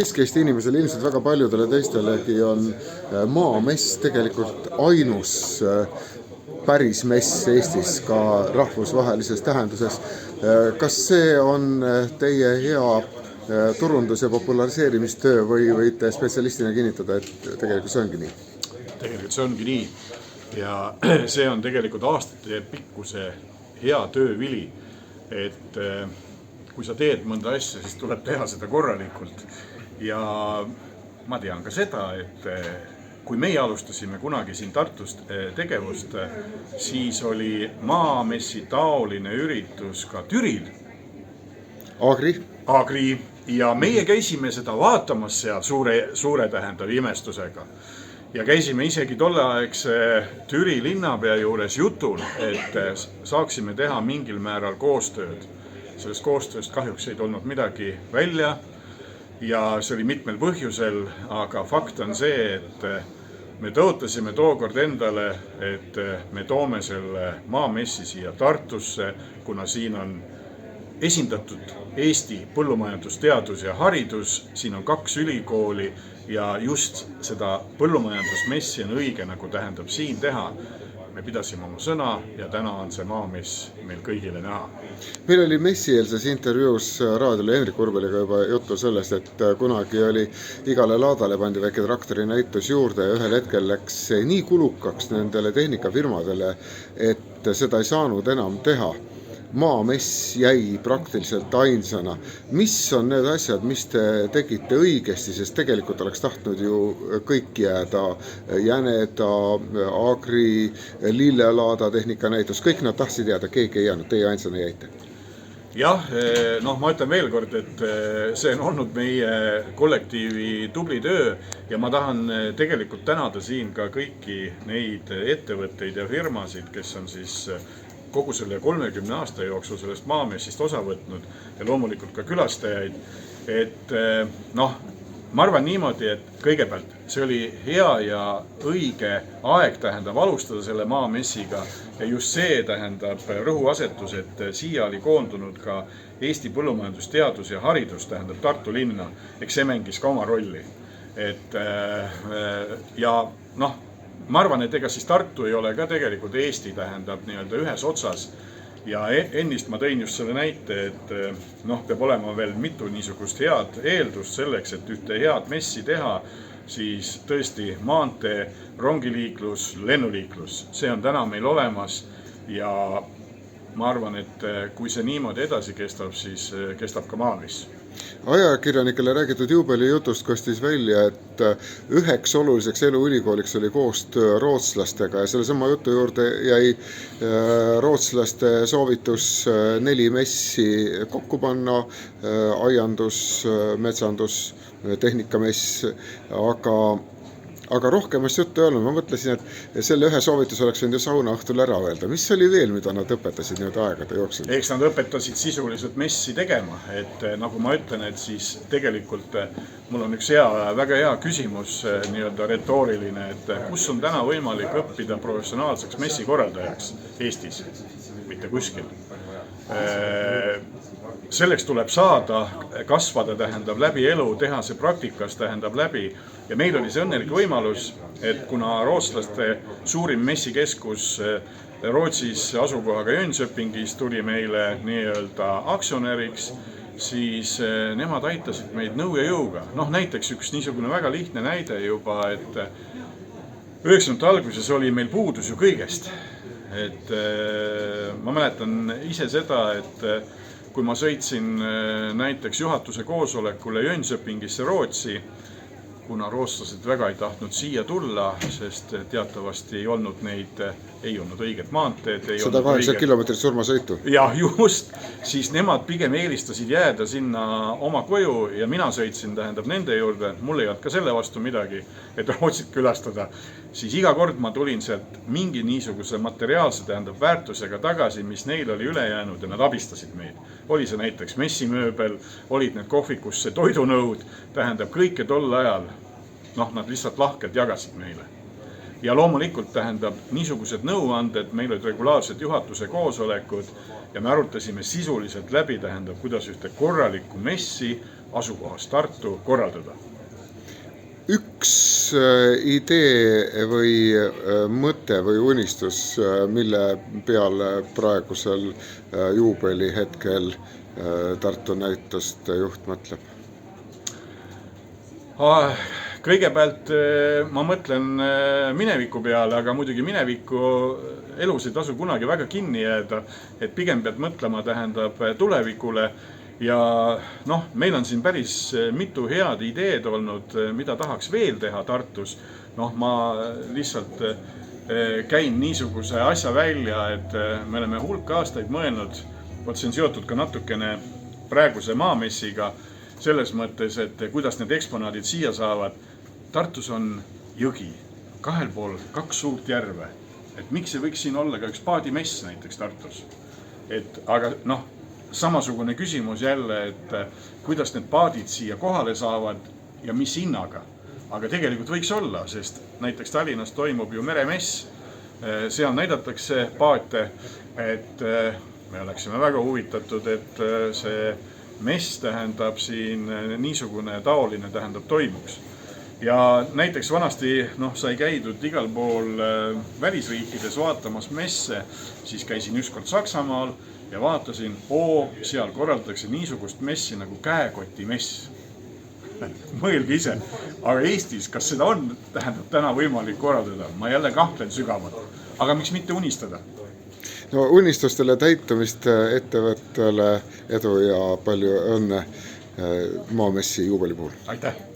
Kesk-Eesti inimesele, ilmselt väga paljudele teistelegi on maamess tegelikult ainus päris mess Eestis ka rahvusvahelises tähenduses. Kas see on teie hea turundus- ja populariseerimistöö või võite spetsialistina kinnitada, et tegelikult see ongi nii? Tegelikult see ongi nii ja see on tegelikult aastate pikkuse hea töövili, et kui sa teed mõnda asja, siis tuleb teha seda korralikult. Ja ma tean ka seda, et kui meie alustasime kunagi siin Tartust tegevust, siis oli maamessi taoline üritus ka Türil. Agri. Ja meie käisime seda vaatamas seal suure tähendav imestusega. Ja käisime isegi tolleaegse Türi linnapea juures jutul, et saaksime teha mingil määral koostööd. Sellest koostööst kahjuks ei tulnud midagi välja ja see oli mitmel põhjusel, aga fakt on see, et me tõotasime tookord endale, et me toome selle maamessi siia Tartusse, kuna siin on esindatud Eesti põllumajandusteadus ja haridus, siin on 2 ülikooli ja just seda põllumajandusmessi on õige nagu tähendab siin teha. Me pidasime oma sõna ja täna on see maamess meil kõigile näha. Meil oli messieelses intervjuus raadiole Henrik Urbeliga juba juttu sellest, et kunagi oli igale laadale pandi väike traktori näitus juurde ja ühel hetkel läks nii kulukaks nendele tehnikafirmadele, et seda ei saanud enam teha. Maamess jäi praktiliselt ainsana. Mis on need asjad, mis te tegite õigesti, sest tegelikult oleks tahtnud ju kõik jääda, Jäneda, Agri, Lillelaada tehnikanäitus, kõik nad tahtsid jääda, keegi ei jäänud, teie ainsana jäite. Jah, ma ütlen veel kord, et see on olnud meie kollektiivi tubli töö ja ma tahan tegelikult tänada siin ka kõiki neid ettevõtteid ja firmasid, kes on siis kogu selle 30 aasta jooksul sellest maamessist osa võtnud ja loomulikult ka külastajaid. Et ma arvan niimoodi, et kõigepealt see oli hea ja õige aeg tähendab alustada selle maamessiga ja just see tähendab rõhuasetus, et siia oli koondunud ka Eesti põllumajandusteadus ja haridus tähendab Tartu linna, eks see mängis ka oma rolli. Et ja ma arvan, et ega siis Tartu ei ole ka tegelikult Eesti tähendab nii-öelda ühes otsas ja ennist ma tõin just selle näite, et peab olema veel mitu niisugust head eeldust selleks, et ühte head messi teha, siis tõesti maantee, rongiliiklus, lennuliiklus, see on täna meil olemas ja ma arvan, et kui see niimoodi edasi kestab, siis kestab ka maamess. Ajakirjanikele räägitud juubelijutust kostis välja, et üheks oluliseks eluülikooliks oli koostöö rootslastega ja selle sama jutu juurde jäi rootslaste soovitus 4 messi kokku panna, aiandus, metsandus, tehnikamess, aga rohkemast juttu ei olnud. Ma mõtlesin, et selle ühe soovitus oleks võinud ju sauna õhtul ära öelda. Mis oli veel, mida nad õpetasid nüüd aegade jooksul? Eks nad õpetasid sisuliselt messi tegema. Et nagu ma ütlen, et siis tegelikult mul on üks väga hea küsimus, nii-öelda retooriline, et kus on täna võimalik õppida professionaalseks messikorraldajaks Eestis? Mitte kuskil. Selleks tuleb saada, kasvada tähendab läbi elu, teha see praktikas tähendab läbi ja meil oli see õnnelik võimalus, et kuna rootslaste suurim messikeskus Rootsis asukohaga Jönköpingis tuli meile nii-öelda aktsionäriks, siis nemad aitasid meid nõu ja jõuga. Näiteks üks niisugune väga lihtne näide juba, et 90. alguses oli meil puudus ju kõigest. Et ma mäletan ise seda, et kui ma sõitsin näiteks juhatuse koosolekule Jönköpingisse Rootsi, kuna rootslased väga ei tahtnud siia tulla, sest teatavasti ei olnud õiget maanteed. 108 kilomeetrit surmasõitu. Jah, just. Siis nemad pigem eelistasid jääda sinna oma koju ja mina sõitsin tähendab nende juurde. Mul ei olnud ka selle vastu midagi, et Rootsit külastada. Siis iga kord ma tulin sealt mingi niisuguse materiaalse tähendab väärtusega tagasi, mis neil oli üle jäänud ja nad abistasid meid. Oli see näiteks messimööbel, olid need kohvikusse toidunõud, tähendab kõike tol ajal. Nad lihtsalt lahkelt jagasid meile. Ja loomulikult tähendab niisugused nõuanded, meil olid regulaarsed juhatuse koosolekud ja me arutasime sisuliselt läbi tähendab, kuidas ühte korralikku messi asukohas Tartu korraldada. Üks idee või mõte või unistus, mille peale praegusel juubelihetkel Tartu näituste juht mõtleb? Kõigepealt ma mõtlen mineviku peale, aga muidugi mineviku elus ei tasu kunagi väga kinni jääda, et pigem pead mõtlema tähendab tulevikule ja noh, meil on siin päris mitu head ideed olnud, mida tahaks veel teha Tartus. Noh, ma lihtsalt käin niisuguse asja välja, et me oleme hulk aastaid mõelnud, see on seotud ka natukene praeguse maamessiga, selles mõttes, et kuidas need eksponaadid siia saavad. Tartus on jõgi, kahel pool 2 suurt järve. Et miks ei võiks siin olla ka üks paadimess näiteks Tartus? Aga noh, samasugune küsimus jälle, et kuidas need paadid siia kohale saavad ja mis hinnaga. Aga tegelikult võiks olla, sest näiteks Tallinnas toimub ju meremess. Seal näidatakse paate, et me oleksime väga huvitatud, et see mess tähendab siin niisugune taoline tähendab toimuks. Ja näiteks vanasti sai käidud igal pool välisriikides vaatamas messe, siis käisin ükskord Saksamaal ja vaatasin, seal korraldatakse niisugust messi nagu käekotimess. Mõelge ise, aga Eestis, kas seda on, tähendab täna võimalik korraldada? Ma jälle kahtlen sügavalt, aga miks mitte unistada? No unistustele täitumist ettevõttele edu ja palju õnne maamessi juubeli puhul. Aitäh!